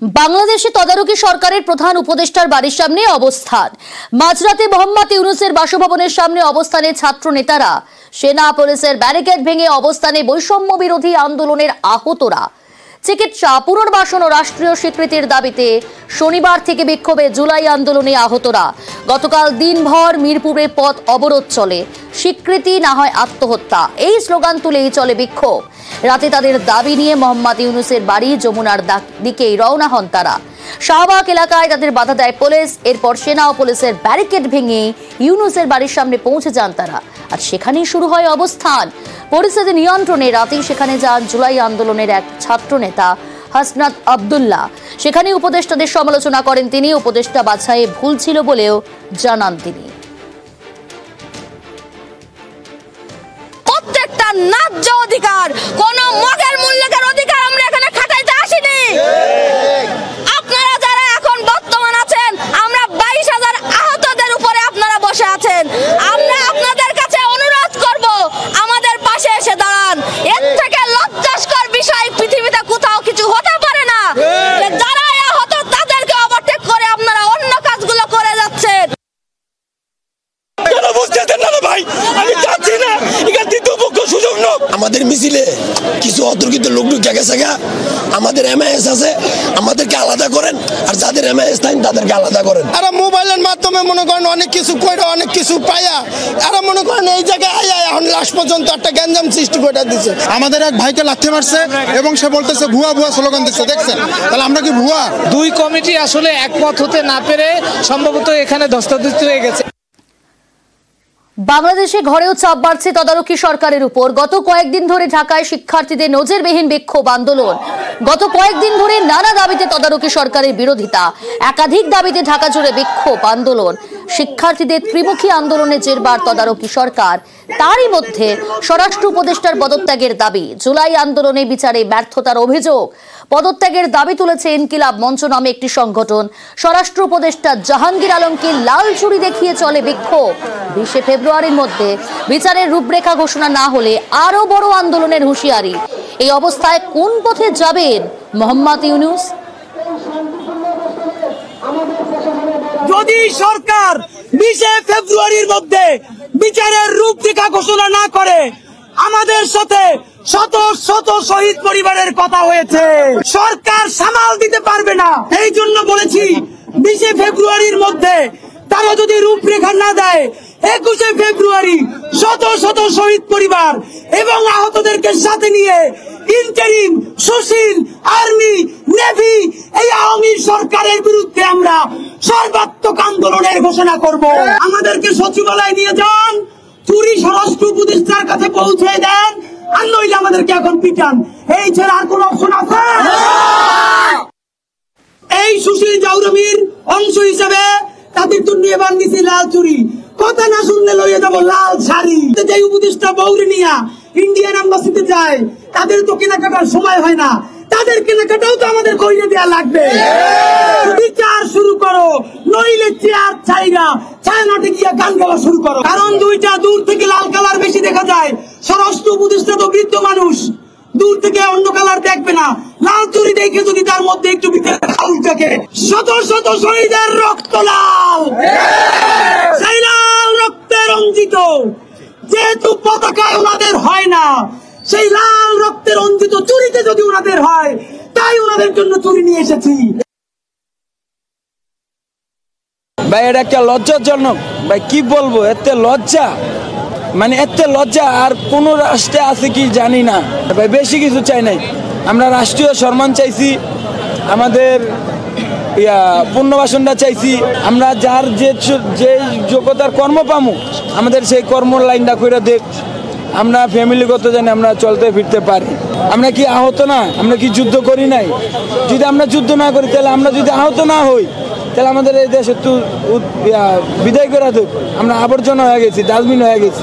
বাংলাদেশে তদারকি সরকারের প্রধান উপদেষ্টার বাড়ির সামনে অবস্থান। মাঝরাতে মোহাম্মদ ইউনূসের বাসভবনের সামনে অবস্থানে ছাত্র নেতারা। সেনা পুলিশের ব্যারিকেড ভেঙে অবস্থানে বৈষম্য বিরোধী আন্দোলনের আহতরা। চিকিৎসা, পুনর্বাসন ও রাষ্ট্রীয় স্বীকৃতির দাবিতে শনিবার থেকে বিক্ষোভে জুলাই আন্দোলনে আহতরা। গতকাল দিনভর মিরপুরে পথ অবরোধ চলে। স্বীকৃতি না হয় আত্মহত্যা, এই স্লোগান তুলেই চলে বিক্ষোভ। রাতে তাদের দাবি নিয়ে মোহাম্মদ ইউনূসের বাড়ি যমুনার দিকেই রওনা হন তারা। শাহবাগ এলাকায় তাদের বাধা দেয় পুলিশ। এরপর সেনা ও পুলিশের ব্যারিকেড ভেঙে ইউনূসের বাড়ির সামনে পৌঁছে যান তারা, আর সেখানেই শুরু হয় অবস্থান। পরিস্থিতি নিয়ন্ত্রণে রাতেই সেখানে যান জুলাই আন্দোলনের এক ছাত্র নেতা হাসনাত আব্দুল্লাহ। সেখানে উপদেষ্টাদের সমালোচনা করেন তিনি। উপদেষ্টা বাছাইয়ে ভুল ছিল বলেও জানান তিনি। প্রত্যেকটা ন্যায্য অধিকার, কোন মগের মূল্যের অধিকার আমরা এখানে খাটাইতে আসিনি। আপনারা যারা এখন বর্তমান আছেন, আমরা 22,000 আহতদের উপরে আপনারা বসে আছেন। আমরা আপনাদের কাছে অনুরোধ করব, আমাদের পাশে এসে দাঁড়ান। এর থেকে লজ্জাস্কর বিষয় পৃথিবীতে কোথাও কিছু হতে পারে না। যারা আহত তাদেরকে ওভারটেক করে আপনারা অন্য কাজগুলো করে যাচ্ছেন। আমাদের মিছিলে কিছু অতর্কিত লোক ঢুকে গেছে, আমাদের এমআইএস আছে, আমাদেরকে আলাদা করেন, আর যাদের এমআইএস নাই তাদেরকে আলাদা করেন। এরা মোবাইলের মাধ্যমে মনে করেন অনেক কিছু কইরা, অনেক কিছু পাইয়া এরা মনে করেন এই জায়গায় আয়া এখন লাস্ট পর্যন্ত একটা গ্যাঞ্জাম সৃষ্টি করে দিচ্ছে। আমাদের এক ভাইকে লাথি মারছে এবং সে বলতেছে ভুয়া ভুয়া স্লোগান দিচ্ছে। দেখছেন, তাহলে আমরা কি ভুয়া? দুই কমিটি আসলে একমত হতে না পেরে সম্ভবত এখানে ধস্তাধস্তি হয়ে গেছে। বাংলাদেশে ঘরেও চাপ বাড়ছে তদারকি সরকারের উপর। গত কয়েকদিন ধরে ঢাকায় শিক্ষার্থীদের নজিরবিহীন বিক্ষোভ আন্দোলন। গত কয়েকদিন ধরে নানা দাবিতে তদারকি সরকারের বিরোধিতা। একাধিক দাবিতে ঢাকা জুড়ে বিক্ষোভ আন্দোলন। শিক্ষার্থীদের ত্রিমুখী আন্দোলনে জেরবার তদারকি সরকার। তারই মধ্যে স্বরাষ্ট্র উপদেষ্টার পদত্যাগের দাবি। জুলাই আন্দোলনে বিচারে ব্যর্থতার অভিযোগ। পদত্যাগের দাবি তুলেছে ইনকিলাব মঞ্চ নামে একটি সংগঠন। স্বরাষ্ট্র উপদেষ্টা জাহাঙ্গীর আলমকে লাল ছুরি দেখিয়ে চলে বিক্ষোভ। 20 ফেব্রুয়ারির মধ্যে বিচারের রূপরেখা ঘোষণা না হলে আরো বড় আন্দোলনের হুঁশিয়ারি। এই অবস্থায় কোন পথে যাবেন মোহাম্মদ ইউনূস? যদি সরকার 20 ফেব্রুয়ারির মধ্যে বিচারের রূপরেখা ঘোষণা না করে, আমাদের সাথে শত শত শহীদ পরিবারের কথা হয়েছে, সরকার সামাল দিতে পারবে না। এই জন্য বলেছি 20 ফেব্রুয়ারির মধ্যে তারা যদি রূপরেখা না দেয়, 21 ফেব্রুয়ারি শত শত শহীদ পরিবার এবং আহতদেরকে সাথে নিয়ে ইন্টারিম, সুশীল, আর্মি, নেভি এই আওয়ামী সরকারের বিরুদ্ধে আমরা সর্বাত্মক আন্দোলনের ঘোষণা করব। আমাদেরকে সচিবালয়ে নিয়ে যান, চুরি স্বরাষ্ট্র উপদেষ্টার কাছে পৌঁছে দেন, আর নইলে আমাদেরকে এখন পিটান। এই ছাড়া আর কোন অপশন আছে? এই সুশীল জাউরমির অংশ হিসেবে তাদের তো নিয়ে বান্ধিছি লাল চুরি, কথা না শুনলে লইয়ে যাবো লাল শাড়ি। যে উপদেষ্টা বৌরে নিয়া ইন্ডিয়ান এম্বাসিতে যায়, তাদের তো কেনাকাটার সময় হয় না, তাদের কেনাকাটাও তো আমাদের করিয়ে দেওয়া লাগবে। বিচার শুরু করো, নইলে চেয়ার ছাইরা ছায়ানাটে গিয়া গান গাওয়া শুরু করো। কারণ দুইটা, দূর থেকে লাল কালার বেশি দেখা যায়। স্বরাষ্ট্র উপদেষ্টা তো বৃদ্ধ মানুষ, দূর থেকে অন্য কালার দেখবে না। লাল চুরি দেখে যদি তার মধ্যে একটু ভিতরে থাকে, শত শত শহীদের রক্ত লাল, সেই লাল রক্তে রঞ্জিত। যেহেতু পতাকায় ওনাদের হয় না, সেই লাল রক্তে রঞ্জিত চুরিতে যদি ওনাদের হয়, তাই ওনাদের জন্য চুরি নিয়ে এসেছি। ভাই এটা একটা লজ্জাজনক, ভাই কি বলবো, এতে লজ্জা, মানে এতে লজ্জা আর কোন রাষ্ট্রে আছে কি জানি না ভাই। বেশি কিছু চাই নাই, আমরা রাষ্ট্রীয় সম্মান চাইছি, আমাদের পুনর্বাসনটা চাইছি, আমরা যার যে যোগ্যতার কর্ম পামু আমাদের সেই কর্ম লাইনটা করে দেখ, আমরা ফ্যামিলিগত জানি আমরা চলতে ফিরতে পারি। আমরা কি আহত না? আমরা কি যুদ্ধ করি নাই? যদি আমরা যুদ্ধ না করি, তাহলে আমরা যদি আহত না হই, তাহলে আমাদের এই দেশ একটু বিদায় করে দেব। আমরা আবর্জনা হয়ে গেছি, ডাস্টবিন হয়ে গেছি।